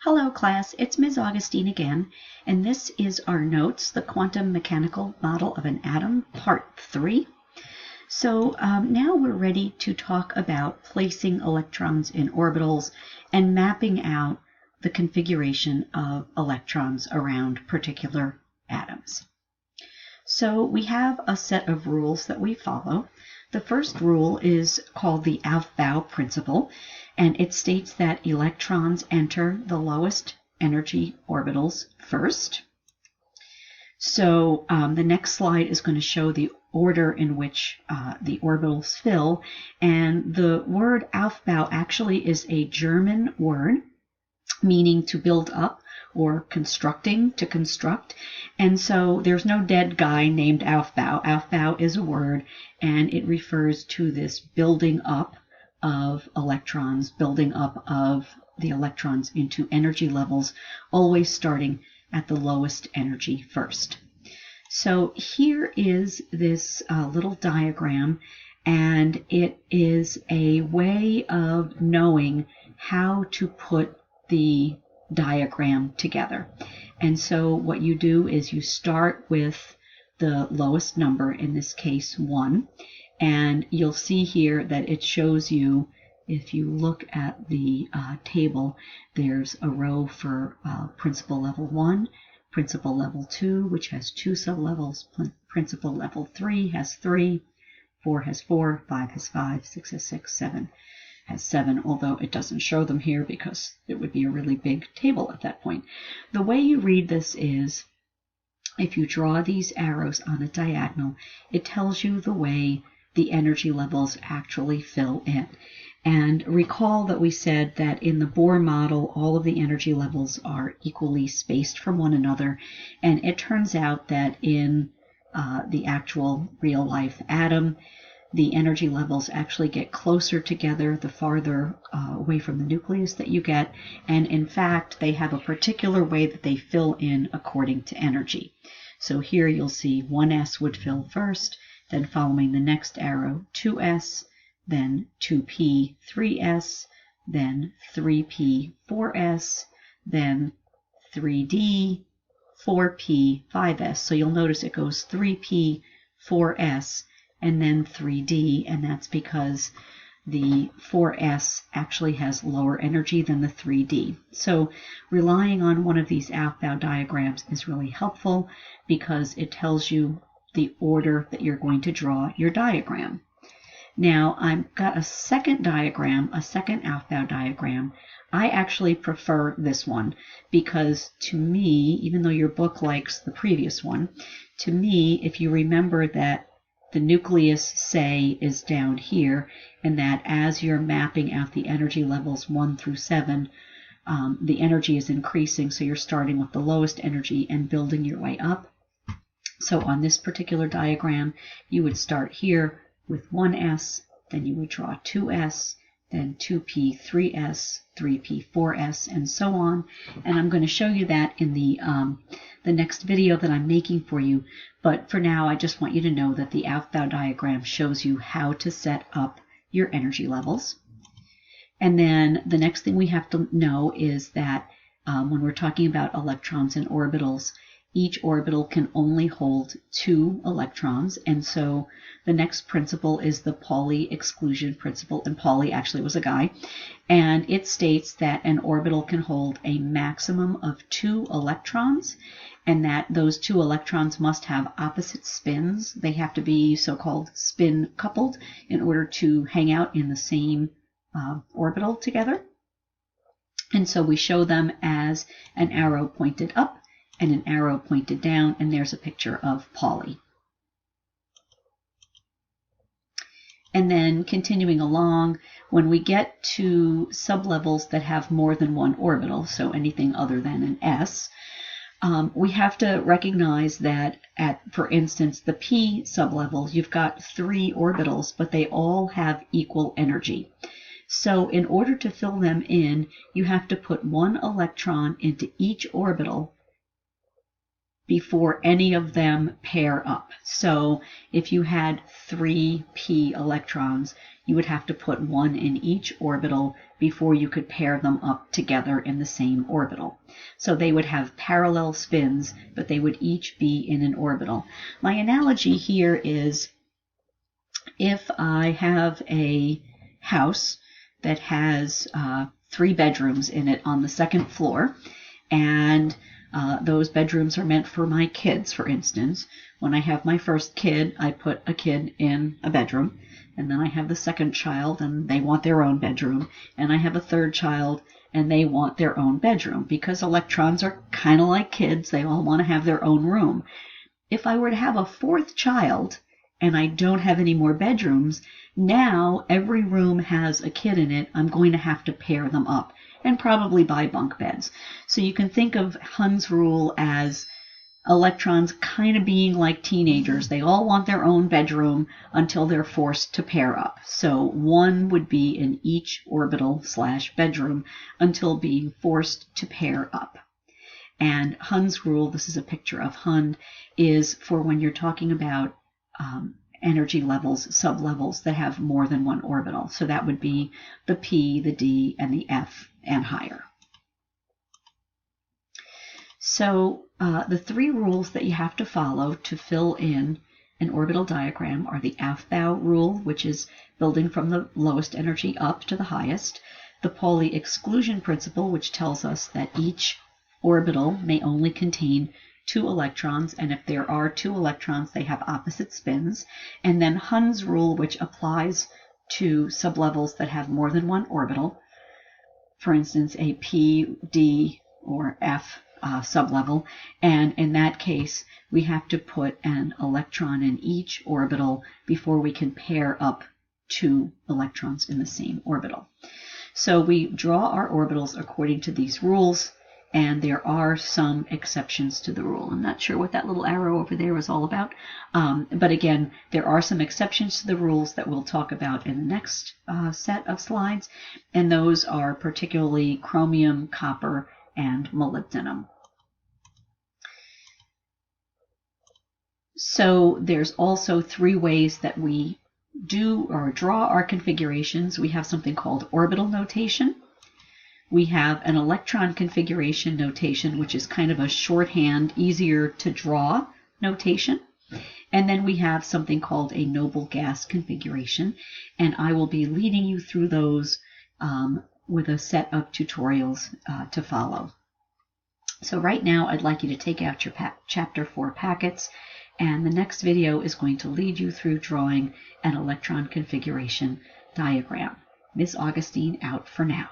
Hello class, it's Ms. Augustine again, and this is our notes, the quantum mechanical model of an atom, part 3. So now we're ready to talk about placing electrons in orbitals and mapping out the configuration of electrons around particular atoms. So we have a set of rules that we follow. The first rule is called the Aufbau principle, and it states that electrons enter the lowest energy orbitals first. So the next slide is going to show the order in which the orbitals fill, and the word Aufbau actually is a German word meaning to build up or constructing, to construct. And so there's no dead guy named Aufbau. Aufbau is a word, and it refers to this building up of electrons, building up of the electrons into energy levels, always starting at the lowest energy first. So here is this little diagram, and it is a way of knowing how to put the diagram together. And so what you do is you start with the lowest number, in this case 1, and you'll see here that it shows you, if you look at the table, there's a row for principal level 1, principal level 2, which has 2 sublevels, principal level 3 has 3, 4 has 4, 5 has 5, 6 has 6, 7 has 7, although it doesn't show them here because it would be a really big table at that point. The way you read this is, if you draw these arrows on a diagonal, it tells you the way the energy levels actually fill in. And recall that we said that in the Bohr model, all of the energy levels are equally spaced from one another, and it turns out that in the actual real-life atom, the energy levels actually get closer together the farther away from the nucleus that you get, and in fact they have a particular way that they fill in according to energy. So here you'll see 1s would fill first, then following the next arrow 2s, then 2p 3s, then 3p 4s, then 3d 4p 5s. So you'll notice it goes 3p 4s and then 3D, and that's because the 4s actually has lower energy than the 3D. So relying on one of these Aufbau diagrams is really helpful because it tells you the order that you're going to draw your diagram. Now I've got a second diagram, a second Aufbau diagram. I actually prefer this one because to me, even though your book likes the previous one, to me, if you remember that the nucleus, say, is down here, and that as you're mapping out the energy levels 1 through 7, the energy is increasing, so you're starting with the lowest energy and building your way up. So on this particular diagram, you would start here with 1s, then you would draw 2s, then 2p 3s, 3p 4s, and so on. And I'm going to show you that in the next video that I'm making for you. But for now, I just want you to know that the Aufbau diagram shows you how to set up your energy levels. And then the next thing we have to know is that when we're talking about electrons and orbitals, each orbital can only hold 2 electrons, and so the next principle is the Pauli exclusion principle, and Pauli actually was a guy, and it states that an orbital can hold a maximum of 2 electrons, and that those 2 electrons must have opposite spins. They have to be so-called spin coupled in order to hang out in the same orbital together. And so we show them as an arrow pointed up and an arrow pointed down, and there's a picture of Pauli. And then continuing along, when we get to sublevels that have more than one orbital, so anything other than an s, we have to recognize that at, for instance, the p sublevel, you've got 3 orbitals, but they all have equal energy. So in order to fill them in, you have to put 1 electron into each orbital before any of them pair up. So if you had 3p electrons, you would have to put one in each orbital before you could pair them up together in the same orbital. So they would have parallel spins, but they would each be in an orbital. My analogy here is if I have a house that has 3 bedrooms in it on the second floor, and those bedrooms are meant for my kids, for instance. When I have my first kid, I put a kid in a bedroom, and then I have the second child, and they want their own bedroom, and I have a third child, and they want their own bedroom, because electrons are kind of like kids. They all want to have their own room. If I were to have a fourth child, and I don't have any more bedrooms, now every room has a kid in it. I'm going to have to pair them up and probably buy bunk beds. So you can think of Hund's rule as electrons kind of being like teenagers. They all want their own bedroom until they're forced to pair up. So one would be in each orbital / bedroom until being forced to pair up. And Hund's rule, this is a picture of Hund, is for when you're talking about energy levels, sublevels that have more than one orbital. So that would be the p, the d, and the f, and higher. So the 3 rules that you have to follow to fill in an orbital diagram are the Aufbau rule, which is building from the lowest energy up to the highest, the Pauli exclusion principle, which tells us that each orbital may only contain 2 electrons, and if there are 2 electrons, they have opposite spins. And then Hund's rule, which applies to sublevels that have more than one orbital. For instance, a p, d, or f sublevel. And in that case, we have to put an electron in each orbital before we can pair up 2 electrons in the same orbital. So we draw our orbitals according to these rules, and there are some exceptions to the rule. I'm not sure what that little arrow over there is all about. But again, there are some exceptions to the rules that we'll talk about in the next set of slides. And those are particularly chromium, copper, and molybdenum. So there's also 3 ways that we do or draw our configurations. We have something called orbital notation. We have an electron configuration notation, which is kind of a shorthand, easier to draw notation. And then we have something called a noble gas configuration, and I will be leading you through those with a set of tutorials to follow. So right now I'd like you to take out your Chapter 4 packets, and the next video is going to lead you through drawing an electron configuration diagram. Ms. Augustine out for now.